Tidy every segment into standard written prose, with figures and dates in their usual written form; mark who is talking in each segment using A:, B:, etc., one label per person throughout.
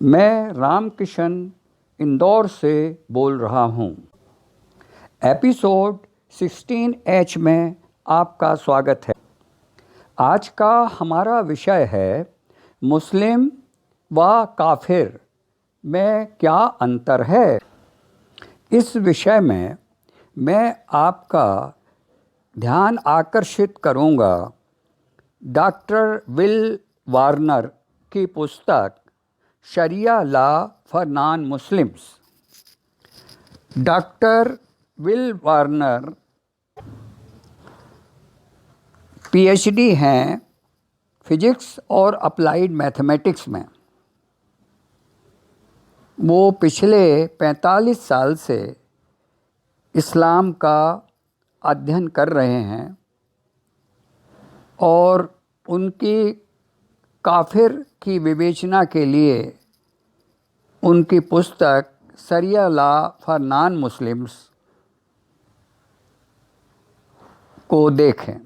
A: मैं रामकिशन इंदौर से बोल रहा हूँ। एपिसोड 16H में आपका स्वागत है। आज का हमारा विषय है मुस्लिम व काफिर में क्या अंतर है। इस विषय में मैं आपका ध्यान आकर्षित करूँगा डॉक्टर विल वार्नर की पुस्तक sharia law for non Muslims. Doctor Bill Warner PhD हैं फिजिक्स और अप्लाइड मैथमेटिक्स में। वो पिछले 45 साल से इस्लाम का अध्ययन कर रहे हैं और उनकी काफिर की विवेचना के लिए उनकी पुस्तक sharia law for non Muslims को देखें।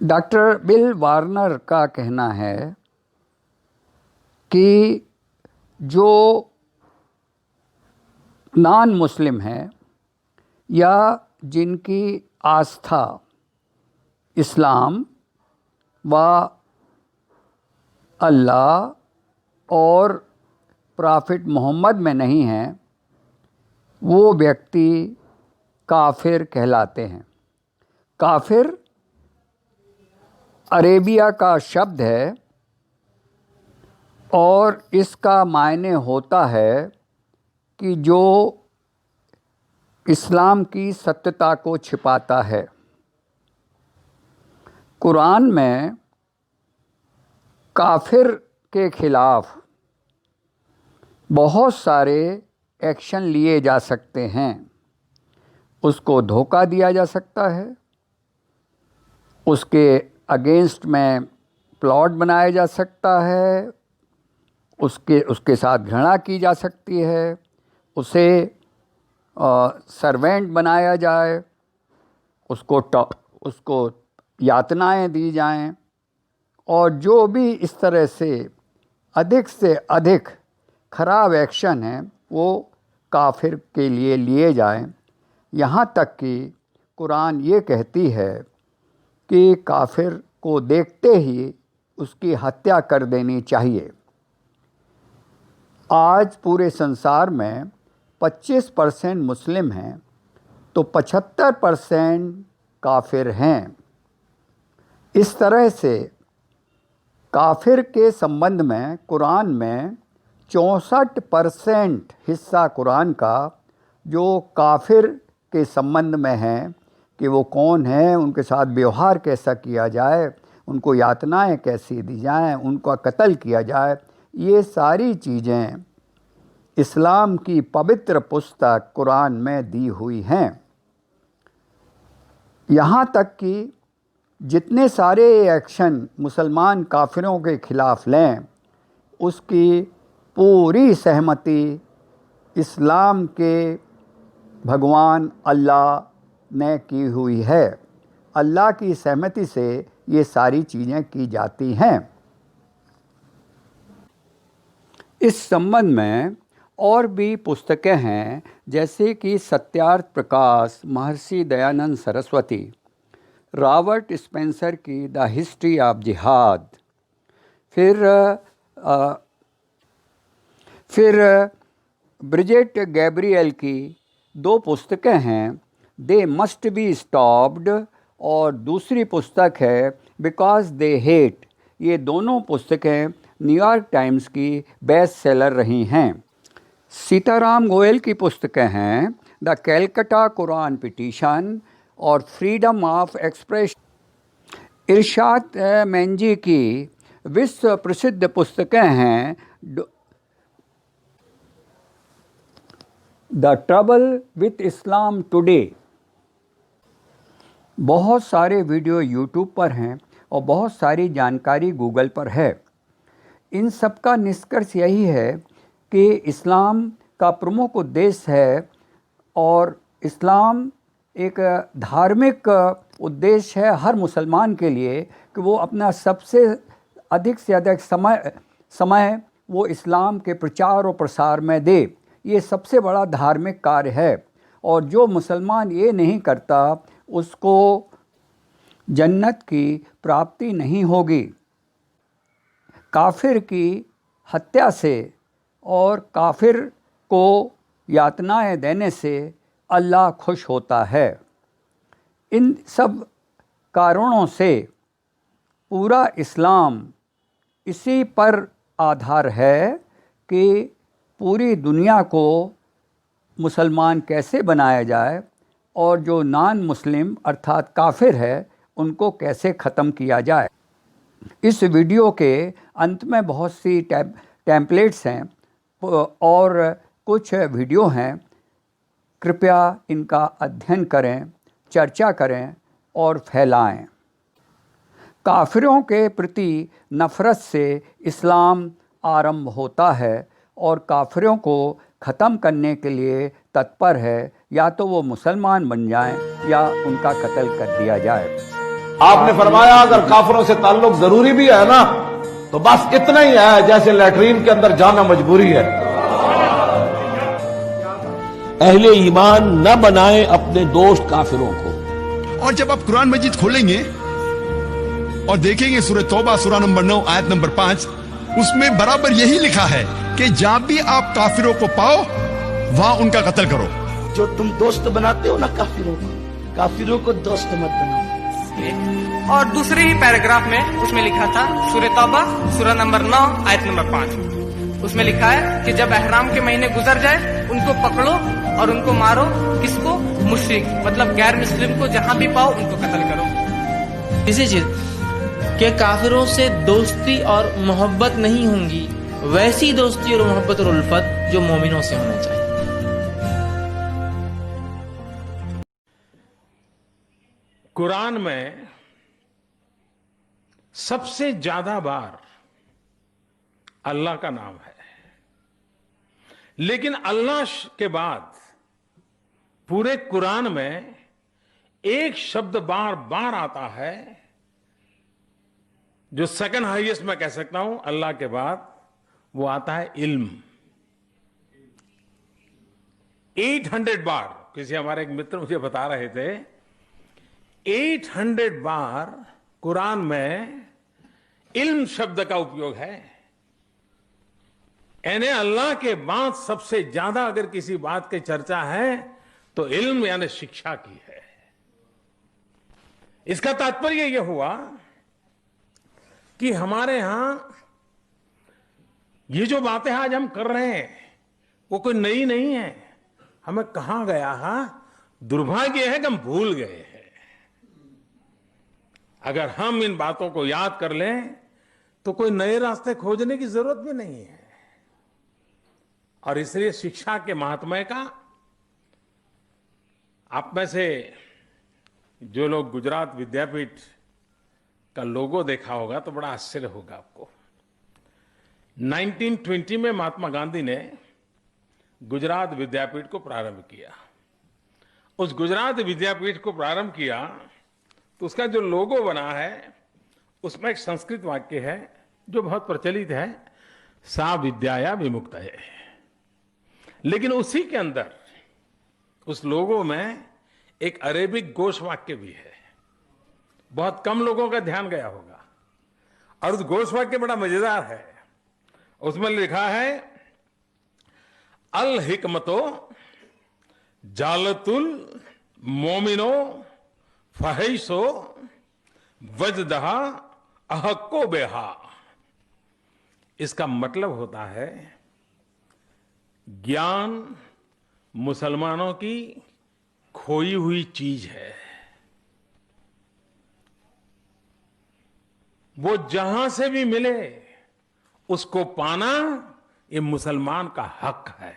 A: डॉक्टर विल वार्नर का कहना है कि जो नॉन मुस्लिम हैं या जिनकी आस्था इस्लाम व अल्लाह और प्रॉफिट मोहम्मद में नहीं है, वो व्यक्ति काफिर कहलाते हैं। काफिर अरेबिया का शब्द है और इसका मायने होता है कि जो इस्लाम की सत्यता को छिपाता है। कुरान में काफिर के खिलाफ बहुत सारे एक्शन लिए जा सकते हैं। उसको धोखा दिया जा सकता है, उसके अगेंस्ट में प्लॉट बनाया जा सकता है, उसके साथ घृणा की जा सकती है, उसे सर्वेंट बनाया जाए, उसको यातनाएं दी जाएं, और जो भी इस तरह से अधिक खराब एक्शन हैं वो काफिर के लिए लिए जाएं। यहाँ तक कि कुरान ये कहती है कि काफिर को देखते ही उसकी हत्या कर देनी चाहिए। आज पूरे संसार में 25% मुस्लिम हैं तो 75% काफिर हैं। इस तरह से काफिर के संबंध में कुरान में 64% हिस्सा कुरान का जो काफिर के संबंध में है कि वो कौन है, उनके साथ व्यवहार कैसा किया जाए, उनको यातनाएं कैसी दी जाएं, उनका कत्ल किया जाए, ये सारी चीज़ें इस्लाम की पवित्र पुस्तक कुरान में दी हुई हैं। यहाँ तक कि जितने सारे एक्शन मुसलमान काफिरों के खिलाफ लें, उसकी पूरी सहमति इस्लाम के भगवान अल्लाह ने की हुई है। अल्लाह की सहमति से ये सारी चीज़ें की जाती हैं। इस संबंध में और भी पुस्तकें हैं, जैसे कि सत्यार्थ प्रकाश महर्षि दयानंद सरस्वती, रॉबर्ट स्पेंसर की द हिस्ट्री ऑफ जिहाद, फिर ब्रिजेट गैब्रियल की 2 पुस्तकें हैं, दे मस्ट बी स्टॉप्ड, और दूसरी पुस्तक है बिकॉज दे हेट। ये दोनों पुस्तकें न्यूयॉर्क टाइम्स की बेस्ट सेलर रही हैं। सीताराम गोयल की पुस्तकें हैं द कैलकटा कुरान पिटीशन और freedom of expression. Irshad Meiji की विश्व प्रसिद्ध पुस्तकें हैं the trouble with Islam today. बहुत सारे वीडियो यूट्यूब पर हैं और बहुत सारी जानकारी गूगल पर है। इन सब का निष्कर्ष यही है कि इस्लाम का प्रमुख उद्देश्य है, और इस्लाम एक धार्मिक उद्देश्य है हर मुसलमान के लिए कि वो अपना सबसे अधिक से अधिक समय वो इस्लाम के प्रचार और प्रसार में दे। ये सबसे बड़ा धार्मिक कार्य है, और जो मुसलमान ये नहीं करता उसको जन्नत की प्राप्ति नहीं होगी। काफिर की हत्या से और काफिर को यातनाएं देने से अल्लाह खुश होता है। इन सब कारणों से पूरा इस्लाम इसी पर आधार है कि पूरी दुनिया को मुसलमान कैसे बनाया जाए और जो नॉन मुस्लिम अर्थात काफिर है उनको कैसे ख़त्म किया जाए। इस वीडियो के अंत में बहुत सी टेम्पलेट्स हैं और कुछ वीडियो हैं। कृपया इनका अध्ययन करें, चर्चा करें और फैलाएं। काफिरों के प्रति नफ़रत से इस्लाम आरंभ होता है और काफिरों को ख़त्म करने के लिए तत्पर है, या तो वो मुसलमान बन जाएं या उनका कत्ल कर दिया जाए।
B: आपने फरमाया अगर काफिरों से ताल्लुक जरूरी भी है ना तो बस इतना ही है जैसे लैट्रीन के अंदर जाना मजबूरी है।
C: अहले ईमान न बनाए अपने दोस्त काफिरों को।
D: और जब आप कुरान मजीद खोलेंगे और देखेंगे सूरह तौबा सूरा नंबर 9 आयत नंबर 5, उसमें बराबर यही लिखा है कि जहां भी आप काफिरों को पाओ वहां उनका कत्ल करो।
E: जो तुम दोस्त बनाते हो ना काफिरों को दोस्त मत बनाओ।
F: और दूसरे ही पैराग्राफ में उसमें लिखा था सूरह तौबा सूरा नंबर 9 आयत नंबर 5, उसमें लिखा है कि जब एहराम के महीने गुजर जाए उनको पकड़ो और उनको मारो। किसको? मुश्रिक मतलब गैर मुस्लिम को जहां भी पाओ उनको कत्ल करो।
G: इसी चीज के काफिरों से दोस्ती और मोहब्बत नहीं होंगी, वैसी दोस्ती और मोहब्बत और उल्फत जो मोमिनों से होना चाहिए।
C: कुरान में सबसे ज्यादा बार अल्लाह का नाम है, लेकिन अल्लाह के बाद पूरे कुरान में एक शब्द बार बार आता है जो सेकंड हाईएस्ट मैं कह सकता हूं अल्लाह के बाद, वो आता है इल्म। 800 बार, किसी हमारे एक मित्र मुझे बता रहे थे, 800 बार कुरान में इल्म शब्द का उपयोग है। यानी अल्लाह के बाद सबसे ज्यादा अगर किसी बात की चर्चा है तो इल्म यानी शिक्षा की है। इसका तात्पर्य यह हुआ कि हमारे यहां ये जो बातें आज हम कर रहे हैं वो कोई नई नहीं है। हमें कहां गया है, दुर्भाग्य है कि हम भूल गए हैं। अगर हम इन बातों को याद कर लें तो कोई नए रास्ते खोजने की जरूरत भी नहीं है। और इसलिए शिक्षा के महात्म्य का, आप में से जो लोग गुजरात विद्यापीठ का लोगो देखा होगा तो बड़ा आश्चर्य होगा आपको। 1920 में महात्मा गांधी ने गुजरात विद्यापीठ को प्रारंभ किया। उस गुजरात विद्यापीठ को प्रारंभ किया तो उसका जो लोगो बना है उसमें एक संस्कृत वाक्य है जो बहुत प्रचलित है, सा विद्याया विमुक्तये। लेकिन उसी के अंदर उस लोगो में एक अरेबिक घोष वाक्य भी है, बहुत कम लोगों का ध्यान गया होगा। और उस घोष वाक्य बड़ा मजेदार है। उसमें लिखा है अल हिकमतो जालतुल मोमिनो फहैसो वजदहा अहक्को बेहा। इसका मतलब होता है ज्ञान मुसलमानों की खोई हुई चीज है, वो जहां से भी मिले उसको पाना ये मुसलमान का हक है।